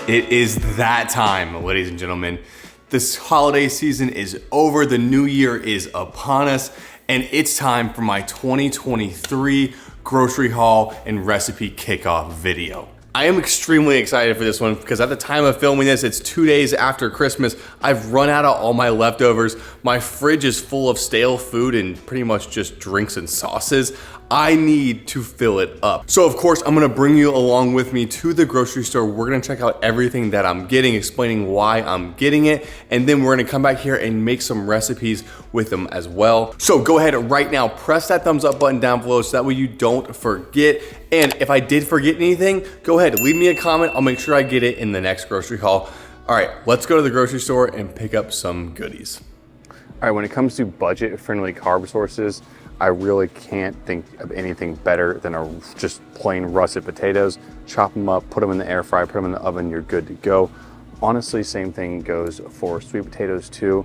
It is that time, ladies and gentlemen. This holiday season is over, the new year is upon us, and it's time for my 2023 grocery haul and recipe kickoff video. I am extremely excited for this one because at the time of filming this, it's 2 days after Christmas. I've run out of all my leftovers. My fridge is full of stale food and pretty much just drinks and sauces. I need to fill it up. So of course, I'm gonna bring you along with me to the grocery store. We're gonna check out everything that I'm getting, explaining why I'm getting it, and then we're gonna come back here and make some recipes with them as well. So go ahead right now, press that thumbs up button down below so that way you don't forget. And if I did forget anything, go ahead, leave me a comment. I'll make sure I get it in the next grocery haul. All right, let's go to the grocery store and pick up some goodies. All right, when it comes to budget-friendly carb sources, I really can't think of anything better than just plain russet potatoes. Chop them up, put them in the air fryer, put them in the oven, you're good to go. Honestly, same thing goes for sweet potatoes too.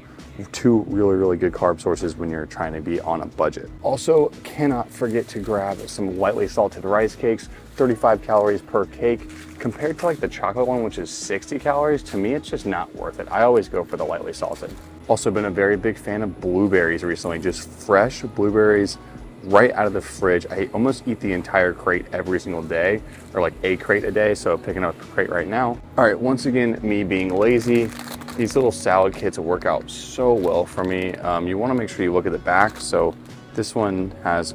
Two really good carb sources when you're trying to be on a budget. Also, cannot forget to grab some lightly salted rice cakes, 35 calories per cake. Compared to like the chocolate one, which is 60 calories, to me it's just not worth it. I always go for the lightly salted. Also been a very big fan of blueberries recently, just fresh blueberries right out of the fridge. I almost eat the entire crate every single day, or like a crate a day, so picking up a crate right now. All right, once again, me being lazy, these little salad kits work out so well for me. You wanna make sure you look at the back. So this one has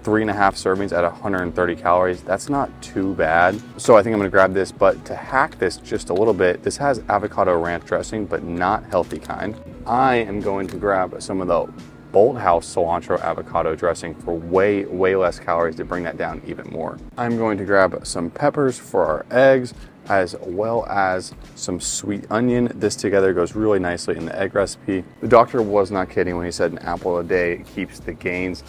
3.5 servings at 130 calories. That's not too bad. So I think I'm gonna grab this, but to hack this just a little bit, this has avocado ranch dressing, but not healthy kind. I am going to grab some of the Bolthouse cilantro avocado dressing for way less calories to bring that down even more. I'm going to grab some peppers for our eggs, as well as some sweet onion. This together goes really nicely in the egg recipe. The doctor was not kidding when he said an apple a day keeps the gains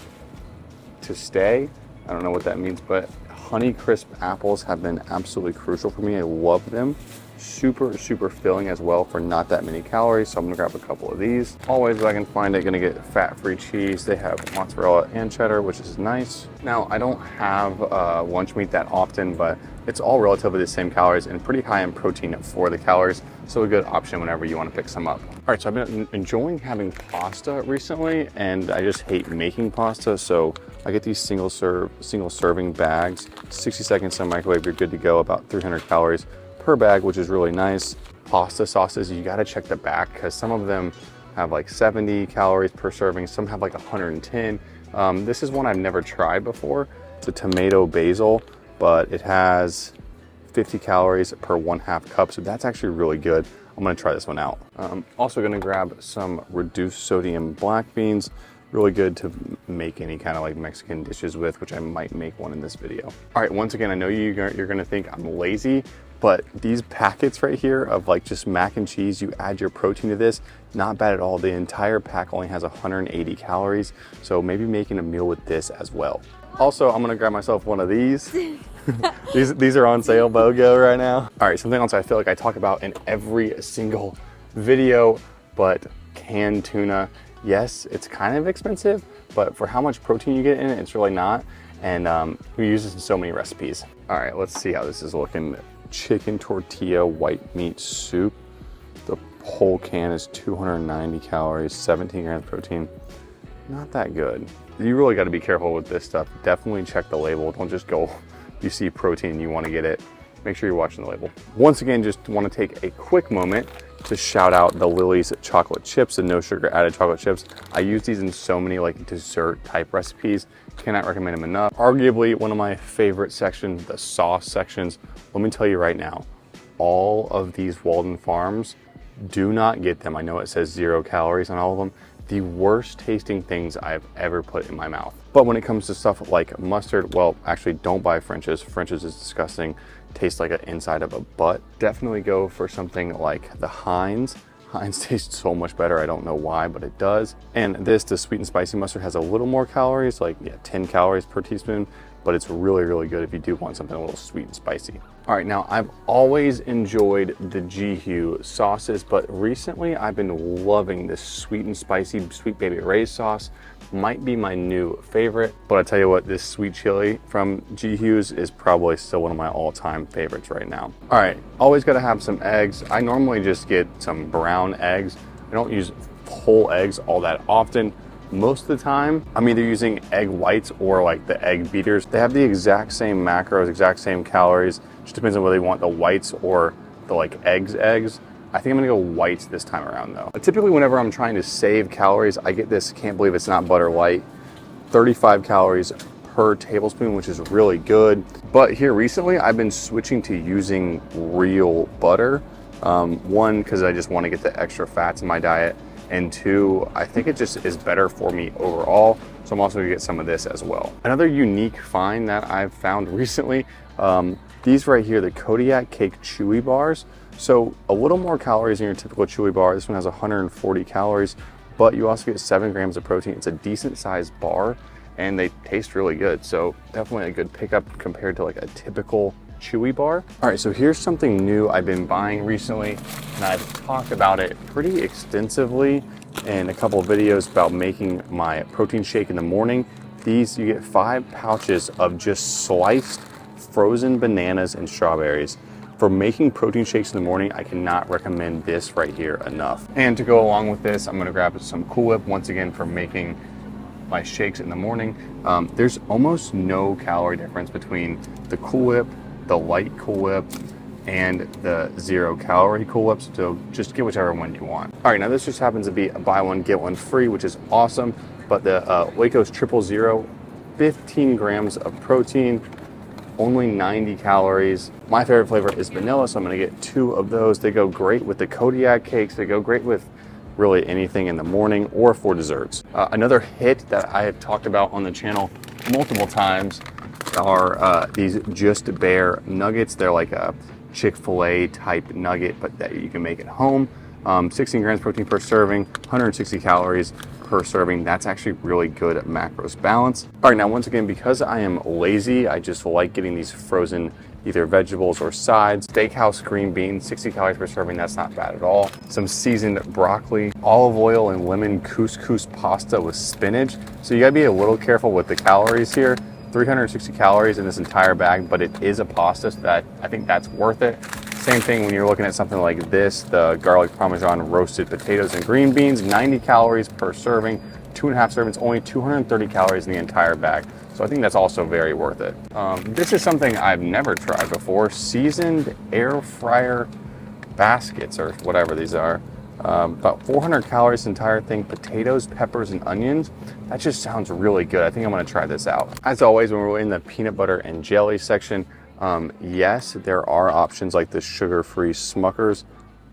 to stay. I don't know what that means, but Honeycrisp apples have been absolutely crucial for me. I love them. Super filling as well for not that many calories. So I'm gonna grab a couple of these. Always if I can find it, gonna get fat-free cheese. They have mozzarella and cheddar, which is nice. Now, I don't have lunch meat that often, but it's all relatively the same calories and pretty high in protein for the calories. So a good option whenever you wanna pick some up. All right, so I've been enjoying having pasta recently, and I just hate making pasta. So I get these single serving bags, 60 seconds in the microwave, you're good to go, about 300 calories per bag, which is really nice. Pasta sauces, you gotta check the back because some of them have like 70 calories per serving, some have like 110. This is one I've never tried before. It's a tomato basil, but it has 50 calories per 1/2 cup, so that's actually really good. I'm gonna try this one out. Also gonna grab some reduced sodium black beans. Really good to make any kind of like Mexican dishes with, which I might make one in this video. All right, once again, I know you're gonna think I'm lazy, but these packets right here of like just mac and cheese, you add your protein to this, not bad at all. The entire pack only has 180 calories, so maybe making a meal with this as well. Also, I'm gonna grab myself one of these. These are on sale, BOGO right now. All right, something else I feel like I talk about in every single video, but canned tuna. Yes, it's kind of expensive, but for how much protein you get in it, it's really not. And we use this in so many recipes. All right, let's see how this is looking. Chicken tortilla white meat soup. The whole can is 290 calories, 17 grams of protein. Not that good. You really got to be careful with this stuff. Definitely check the label. Don't just go, you see protein, you want to get it. Make sure you're watching the label. Once again, just want to take a quick moment to shout out the Lily's chocolate chips, the no sugar added chocolate chips. I use these in so many like dessert type recipes. Cannot recommend them enough. Arguably one of my favorite sections, the sauce sections. Let me tell you right now, all of these Walden Farms, do not get them. I know it says 0 calories on all of them. The worst tasting things I've ever put in my mouth. But when it comes to stuff like mustard, well, actually don't buy French's. French's is disgusting. Tastes like an inside of a butt. Definitely go for something like the Heinz. Heinz tastes so much better. I don't know why, but it does. And this, the sweet and spicy mustard, has a little more calories, like 10 calories per teaspoon. but it's really, really good if you do want something a little sweet and spicy. All right, now I've always enjoyed the G-Hue sauces, but recently I've been loving this sweet and spicy Sweet Baby Ray's sauce. Might be my new favorite, but I tell you what, this sweet chili from G-Hue's is probably still one of my all-time favorites right now. All right, always gotta have some eggs. I normally just get some brown eggs. I don't use whole eggs all that often. Most of the time, I'm either using egg whites or like the egg beaters. They have the exact same macros, exact same calories. Just depends on whether you want the whites or the like eggs. I think I'm gonna go whites this time around though. Typically whenever I'm trying to save calories, I get this, can't believe it's not butter light, 35 calories per tablespoon, which is really good. But here recently, I've been switching to using real butter. One, because I just wanna get the extra fats in my diet. And two, I think it just is better for me overall. So I'm also gonna get some of this as well. Another unique find that I've found recently, these right here, the Kodiak Cake Chewy Bars. So a little more calories in your typical Chewy bar. This one has 140 calories, but you also get 7 grams of protein. It's a decent sized bar and they taste really good. So definitely a good pickup compared to like a typical Chewy bar. All right, so here's something new I've been buying recently, and I've talked about it pretty extensively in a couple of videos about making my protein shake in the morning. These, you get 5 pouches of just sliced frozen bananas and strawberries. For making protein shakes in the morning, I cannot recommend this right here enough. And to go along with this, I'm gonna grab some Cool Whip once again for making my shakes in the morning. There's almost no calorie difference between the Cool Whip, the light Cool Whip, and the 0 calorie Cool Whips, so just get whichever one you want. All right, now this just happens to be a buy one, get one free, which is awesome, but the Waco's 000, 15 grams of protein, only 90 calories. My favorite flavor is vanilla, so I'm gonna get 2 of those. They go great with the Kodiak cakes, they go great with really anything in the morning or for desserts. Another hit that I have talked about on the channel multiple times are these Just Bare nuggets. They're like a Chick-fil-A type nugget, but that you can make at home. 16 grams protein per serving, 160 calories per serving. That's actually really good at macros balance. All right, now once again, because I am lazy, I just like getting these frozen either vegetables or sides. Steakhouse green beans, 60 calories per serving, that's not bad at all. Some seasoned broccoli, olive oil and lemon couscous pasta with spinach. So you gotta be a little careful with the calories here. 360 calories in this entire bag, but it is a pasta, so that I think that's worth it. Same thing when you're looking at something like this, the garlic parmesan roasted potatoes and green beans, 90 calories per serving, 2.5 servings, only 230 calories in the entire bag. So I think that's also very worth it. This is something I've never tried before, seasoned air fryer baskets or whatever these are. About 400 calories the entire thing, potatoes, peppers, and onions. That just sounds really good. I think I'm gonna try this out. As always, when we're in the peanut butter and jelly section, yes, there are options like the sugar-free Smuckers,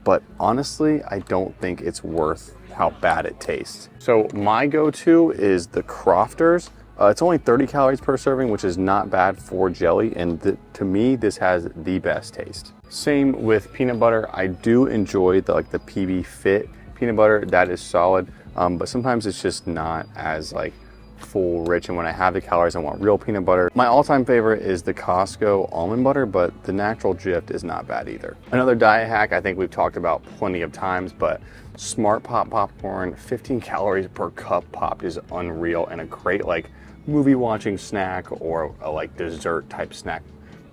but honestly, I don't think it's worth how bad it tastes. So my go-to is the Crofters. It's only 30 calories per serving, which is not bad for jelly, and to me, this has the best taste. Same with peanut butter. I do enjoy the PB Fit peanut butter. That is solid, but sometimes it's just not as full, rich, and when I have the calories, I want real peanut butter. My all-time favorite is the Costco almond butter, but the natural Jif is not bad either. Another diet hack I think we've talked about plenty of times, but Smart Pop popcorn, 15 calories per cup popped is unreal and a great movie watching snack or a dessert type snack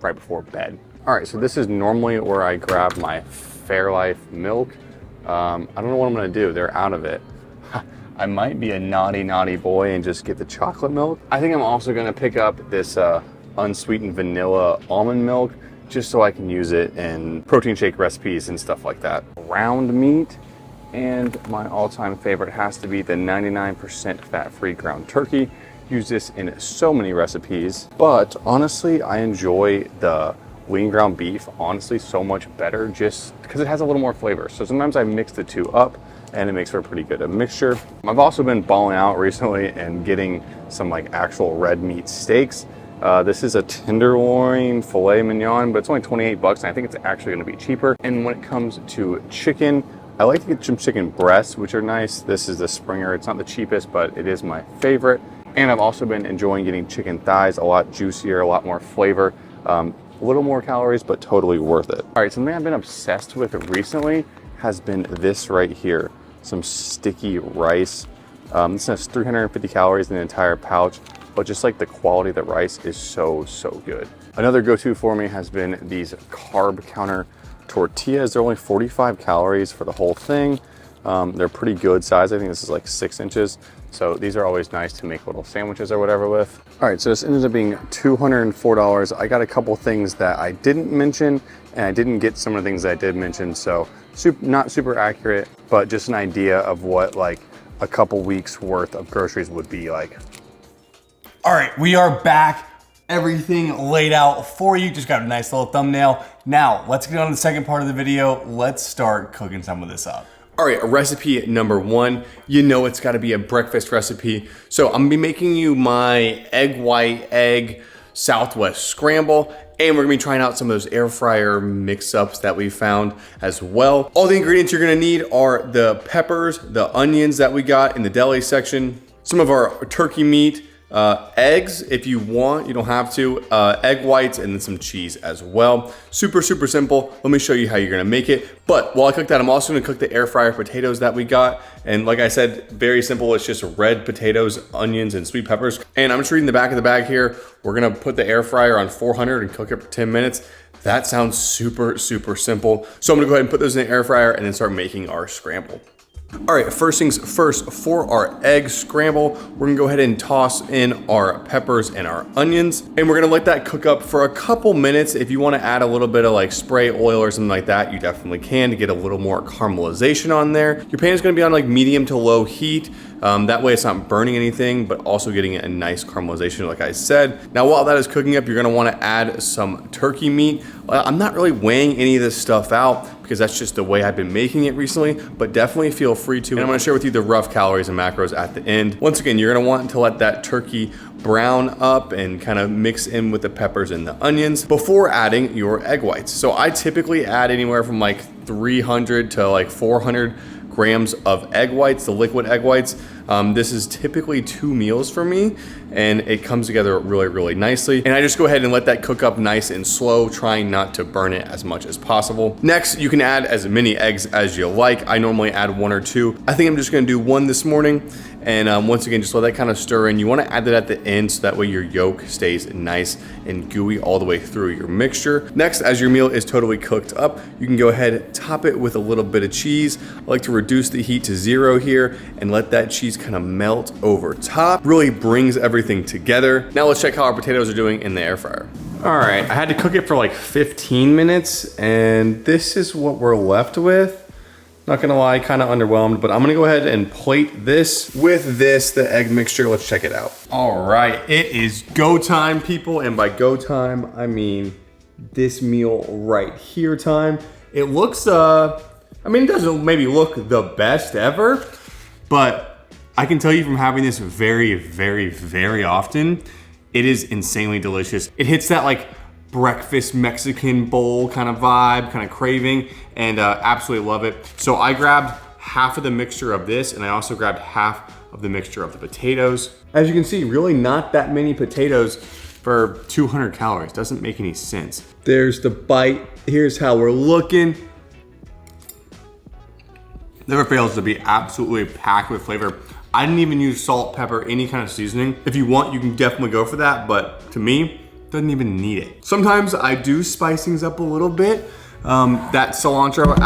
right before bed. All right, so this is normally where I grab my Fairlife milk. I don't know what I'm gonna do, they're out of it. I might be a naughty boy and just get the chocolate milk. I think I'm also gonna pick up this unsweetened vanilla almond milk just so I can use it in protein shake recipes and stuff like that. Ground meat, and my all-time favorite has to be the 99% fat-free ground turkey. Use this in so many recipes, but honestly, I enjoy the lean ground beef honestly so much better just because it has a little more flavor. So sometimes I mix the two up and it makes for a pretty good mixture. I've also been balling out recently and getting some actual red meat steaks. This is a tenderloin filet mignon, but it's only 28 bucks, and I think it's actually gonna be cheaper. And when it comes to chicken, I like to get some chicken breasts, which are nice. This is the Springer. It's not the cheapest, but it is my favorite. And I've also been enjoying getting chicken thighs, a lot juicier, a lot more flavor, a little more calories, but totally worth it. All right, something I've been obsessed with recently has been this right here, some sticky rice. This has 350 calories in the entire pouch, but just like the quality of the rice is so good. Another go-to for me has been these carb counter tortillas. They're only 45 calories for the whole thing. They're pretty good size. I think this is like 6 inches. So these are always nice to make little sandwiches or whatever with. All right, so this ended up being $204. I got a couple things that I didn't mention, and I didn't get some of the things that I did mention. So not super accurate, but just an idea of what like a couple weeks worth of groceries would be like. All right, we are back. Everything laid out for you. Just got a nice little thumbnail. Now, let's get on to the second part of the video. Let's start cooking some of this up. All right, recipe number one. You know it's gotta be a breakfast recipe. So I'm gonna be making you my egg white, egg Southwest scramble, and we're gonna be trying out some of those air fryer mix-ups that we found as well. All the ingredients you're gonna need are the peppers, the onions that we got in the deli section, some of our turkey meat, eggs if you want, you don't have to, egg whites, and then some cheese as well. Super simple. Let me show you how you're gonna make it. But while I cook that, I'm also gonna cook the air fryer potatoes that we got. And like I said, very simple. It's just red potatoes, onions, and sweet peppers. And I'm just reading the back of the bag here. We're gonna put the air fryer on 400 and cook it for 10 minutes. That sounds super simple. So I'm gonna go ahead and put those in the air fryer and then start making our scramble. All right, first things first, for our egg scramble, we're gonna go ahead and toss in our peppers and our onions, and we're gonna let that cook up for a couple minutes. If you wanna add a little bit of like spray oil or something like that, you definitely can to get a little more caramelization on there. Your pan is gonna be on like medium to low heat. That way it's not burning anything, but also getting a nice caramelization, like I said. Now, while that is cooking up, you're gonna wanna add some turkey meat. I'm not really weighing any of this stuff out because that's just the way I've been making it recently, but definitely feel free to. And I'm gonna share with you the rough calories and macros at the end. Once again, you're gonna want to let that turkey brown up and kind of mix in with the peppers and the onions before adding your egg whites. So I typically add anywhere from like 300 to like 400 grams of egg whites, the liquid egg whites. This is typically 2 meals for me, and it comes together really nicely. And I just go ahead and let that cook up nice and slow, trying not to burn it as much as possible. Next, you can add as many eggs as you like. I normally add 1 or 2. I think I'm just gonna do 1 this morning. And once again, just let that kind of stir in. You wanna add that at the end so that way your yolk stays nice and gooey all the way through your mixture. Next, as your meal is totally cooked up, you can go ahead, top it with a little bit of cheese. I like to reduce the heat to 0 here and let that cheese kind of melt over top. Really brings everything together. Now let's check how our potatoes are doing in the air fryer. All right, I had to cook it for like 15 minutes, and this is what we're left with. Not gonna lie, kind of underwhelmed, but I'm gonna go ahead and plate this with the egg mixture. Let's check it out. All right, it is go time, people. And by go time, I mean this meal right here time. It looks, I mean, it doesn't maybe look the best ever, but I can tell you from having this very often, it is insanely delicious. It hits that like breakfast Mexican bowl kind of vibe, kind of craving, and absolutely love it. So I grabbed half of the mixture of this, and I also grabbed half of the mixture of the potatoes. As you can see, really not that many potatoes for 200 calories. Doesn't make any sense. There's the bite. Here's how we're looking. Never fails to be absolutely packed with flavor. I didn't even use salt, pepper, any kind of seasoning. If you want, you can definitely go for that, but to me, doesn't even need it. Sometimes I do spice things up a little bit. That cilantro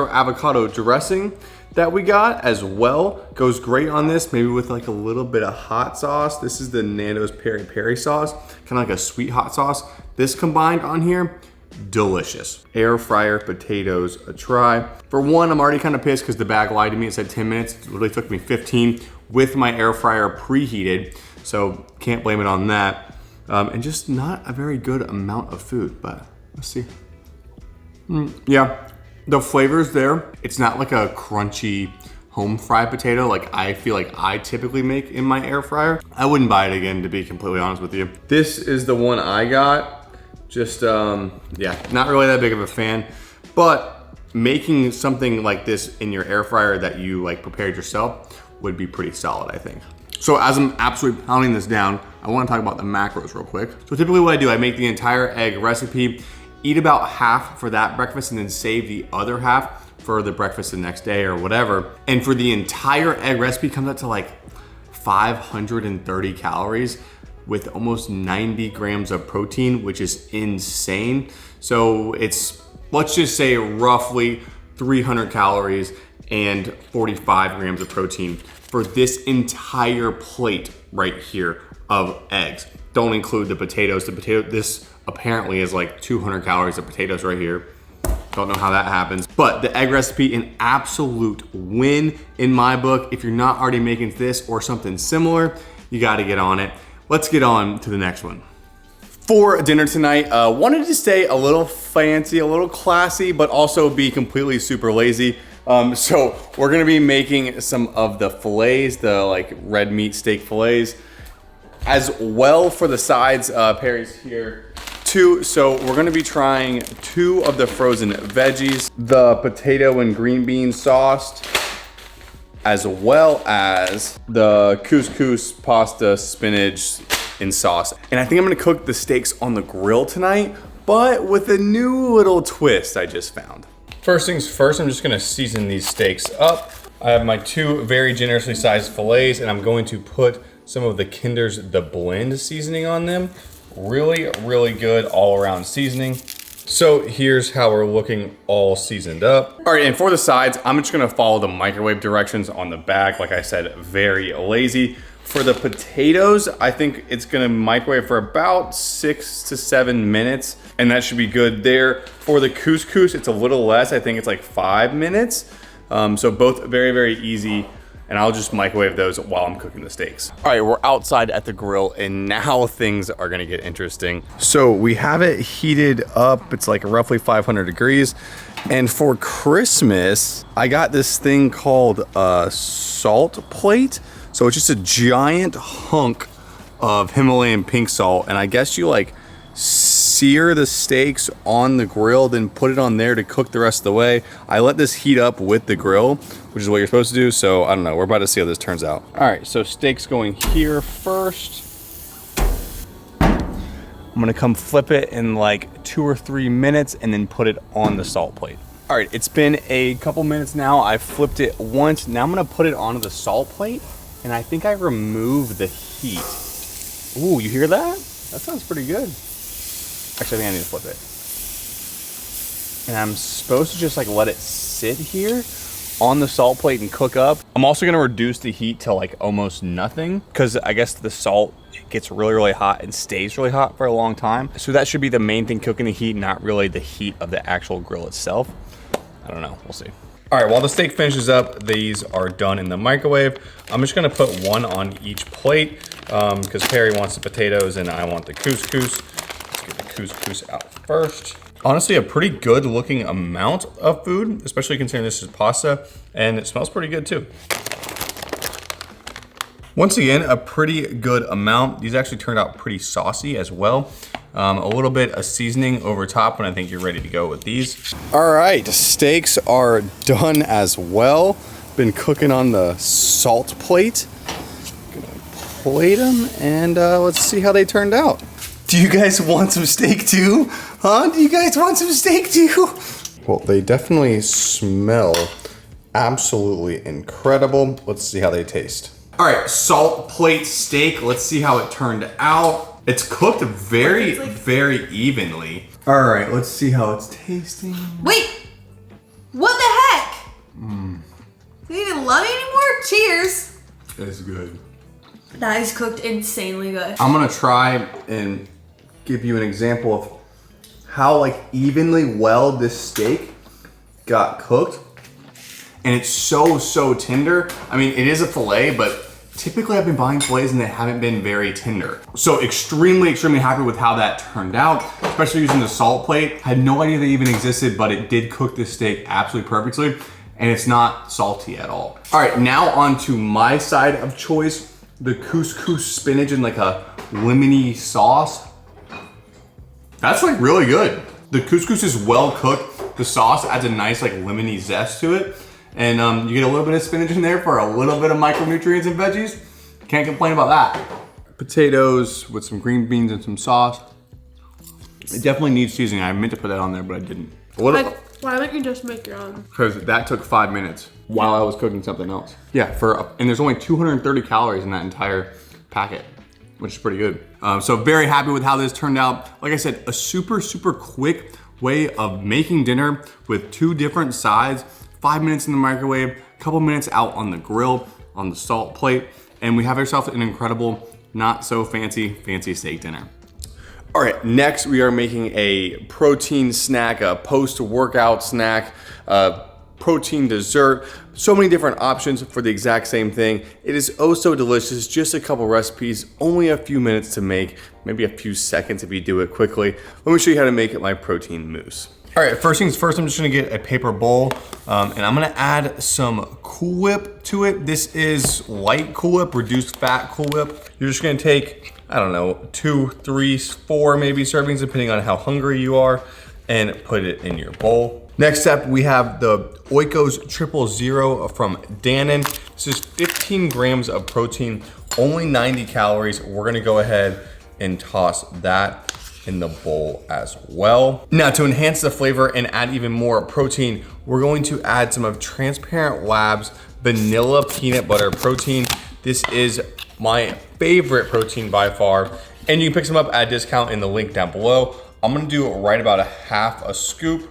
avocado dressing that we got as well goes great on this, maybe with like a little bit of hot sauce. This is the Nando's Peri Peri sauce, kind of like a sweet hot sauce. This combined on here, delicious. Air fryer potatoes, a try. For one, I'm already kind of pissed because the bag lied to me. It said 10 minutes. It really took me 15 with my air fryer preheated. So can't blame it on that. And just not a very good amount of food, but let's see. Yeah, the flavor's there. It's not like a crunchy home fried potato like I feel like I typically make in my air fryer. I wouldn't buy it again, to be completely honest with you. This is the one I got. Just, yeah, not really that big of a fan, but making something like this in your air fryer that you like prepared yourself would be pretty solid, I think. So as I'm absolutely pounding this down, I wanna talk about the macros real quick. So typically what I do, I make the entire egg recipe, eat about half for that breakfast, and then save the other half for the breakfast the next day or whatever. And for the entire egg recipe comes out to like 530 calories with almost 90 grams of protein, which is insane. So it's, let's just say roughly 300 calories and 45 grams of protein for this entire plate right here of eggs. Don't include the potatoes. This apparently is like 200 calories of potatoes right here. Don't know how that happens. But the egg recipe, an absolute win in my book. If you're not already making this or something similar, you gotta get on it. Let's get on to the next one. For dinner tonight, wanted to stay a little fancy, a little classy, but also be completely super lazy. So we're gonna be making some of the fillets, the like red meat steak fillets, as well for the sides. Perry's here too. So we're gonna be trying 2 of the frozen veggies, the potato and green bean sauce, as well as the couscous pasta spinach in sauce. And I think I'm gonna cook the steaks on the grill tonight, but with a new little twist I just found. First things first, I'm just gonna season these steaks up. I have my 2 very generously sized fillets, and I'm going to put some of the Kinder's The Blend seasoning on them. Really, really good all around seasoning. So here's how we're looking all seasoned up. All right, and for the sides, I'm just gonna follow the microwave directions on the back. Like I said, very lazy. For the potatoes, I think it's gonna microwave for about 6 to 7 minutes, and that should be good there. For the couscous, it's a little less. I think it's like 5 minutes. So both very, very easy, and I'll just microwave those while I'm cooking the steaks. All right, we're outside at the grill, and now things are gonna get interesting. So we have it heated up. It's like roughly 500 degrees. And for Christmas, I got this thing called a salt plate. So it's just a giant hunk of Himalayan pink salt, and I guess you like sear the steaks on the grill, then put it on there to cook the rest of the way. I let this heat up with the grill, which is what you're supposed to do, so I don't know. We're about to see how this turns out. All right, so steaks going here first. I'm gonna come flip it in like 2 or 3 minutes and then put it on the salt plate. All right, it's been a couple minutes now. I flipped it once. Now I'm gonna put it onto the salt plate, and I think I removed the heat. Ooh, you hear that? That sounds pretty good. Actually, I think I need to flip it. And I'm supposed to just like let it sit here on the salt plate and cook up. I'm also gonna reduce the heat to like almost nothing, because I guess the salt gets really, really hot and stays really hot for a long time. So that should be the main thing, cooking the heat, not really the heat of the actual grill itself. I don't know, we'll see. All right, while the steak finishes up, these are done in the microwave. I'm just gonna put one on each plate because Perry wants the potatoes and I want the couscous. Let's get the couscous out first. Honestly, a pretty good looking amount of food, especially considering this is pasta, and it smells pretty good too. Once again, a pretty good amount. These actually turned out pretty saucy as well. A little bit of seasoning over top, and I think you're ready to go with these. All right, steaks are done as well. Been cooking on the salt plate. Gonna plate them, and let's see how they turned out. Do you guys want some steak too? Huh? Do you guys want some steak too? Well, they definitely smell absolutely incredible. Let's see how they taste. All right, salt plate steak. Let's see how it turned out. It's cooked very, very evenly. All right, let's see how it's tasting. Wait, what the heck? Do you even love me anymore? Cheers. It's good. That is cooked insanely good. I'm gonna try and give you an example of how like evenly well this steak got cooked. And it's so tender. I mean, it is a filet, but typically I've been buying fillets and they haven't been very tender. So extremely happy with how that turned out, especially using the salt plate. Had no idea they even existed, but it did cook this steak absolutely perfectly, and it's not salty at all. All right, now on to my side of choice, the couscous spinach in like a lemony sauce. That's like really good. The couscous is well cooked. The sauce adds a nice like lemony zest to it. And you get a little bit of spinach in there for a little bit of micronutrients and veggies. Can't complain about that. Potatoes with some green beans and some sauce. It definitely needs seasoning. I meant to put that on there, but I didn't. Why don't you just make your own? Because that took 5 minutes while I was cooking something else. Yeah, and there's only 230 calories in that entire packet, which is pretty good. So very happy with how this turned out. Like I said, a super, super quick way of making dinner with 2 different sides, 5 minutes in the microwave, a couple minutes out on the grill, on the salt plate, and we have ourselves an incredible, not so fancy steak dinner. All right, next we are making a protein snack, a post-workout snack, protein dessert. So many different options for the exact same thing. It is oh so delicious, just a couple recipes, only a few minutes to make, maybe a few seconds if you do it quickly. Let me show you how to make my protein mousse. All right, first things first, I'm just gonna get a paper bowl and I'm gonna add some Cool Whip to it. This is light Cool Whip, reduced fat Cool Whip. You're just gonna take, I don't know, 2, 3, 4 maybe servings, depending on how hungry you are, and put it in your bowl. Next step, we have the Oikos 000 from Dannon. This is 15 grams of protein, only 90 calories. We're gonna go ahead and toss that in the bowl as well. Now to enhance the flavor and add even more protein, we're going to add some of Transparent Labs vanilla peanut butter protein. This is my favorite protein by far, and you can pick some up at a discount in the link down below. I'm gonna do right about a half a scoop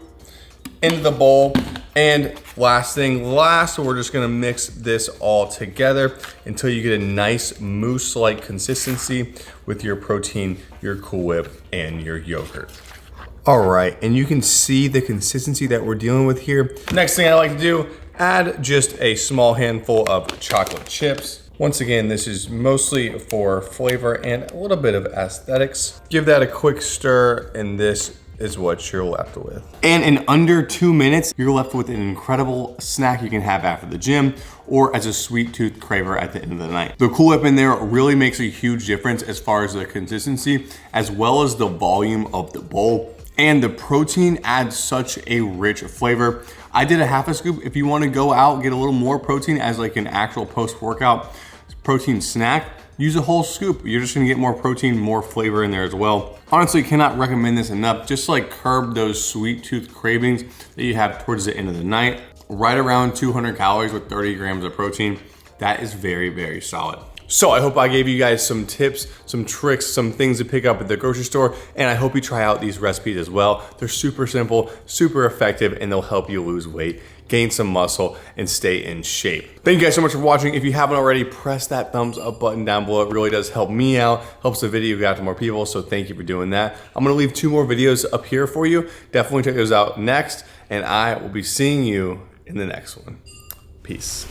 into the bowl. And last thing last, we're just gonna mix this all together until you get a nice mousse-like consistency with your protein, your Cool Whip, and your yogurt. All right, and you can see the consistency that we're dealing with here. Next thing I like to do, add just a small handful of chocolate chips. Once again, this is mostly for flavor and a little bit of aesthetics. Give that a quick stir, and this is what you're left with. And in under 2 minutes, you're left with an incredible snack you can have after the gym or as a sweet tooth craver at the end of the night. The Cool Whip in there really makes a huge difference as far as the consistency, as well as the volume of the bowl. And the protein adds such a rich flavor. I did a half a scoop. If you wanna go out, get a little more protein as like an actual post-workout protein snack, use a whole scoop. You're just gonna get more protein, more flavor in there as well. Honestly, cannot recommend this enough. Just like curb those sweet tooth cravings that you have towards the end of the night. Right around 200 calories with 30 grams of protein. That is very, very solid. So I hope I gave you guys some tips, some tricks, some things to pick up at the grocery store, and I hope you try out these recipes as well. They're super simple, super effective, and they'll help you lose weight, gain some muscle, and stay in shape. Thank you guys so much for watching. If you haven't already, press that thumbs up button down below. It really does help me out, helps the video get out to more people, so thank you for doing that. I'm gonna leave 2 more videos up here for you. Definitely check those out next, and I will be seeing you in the next one. Peace.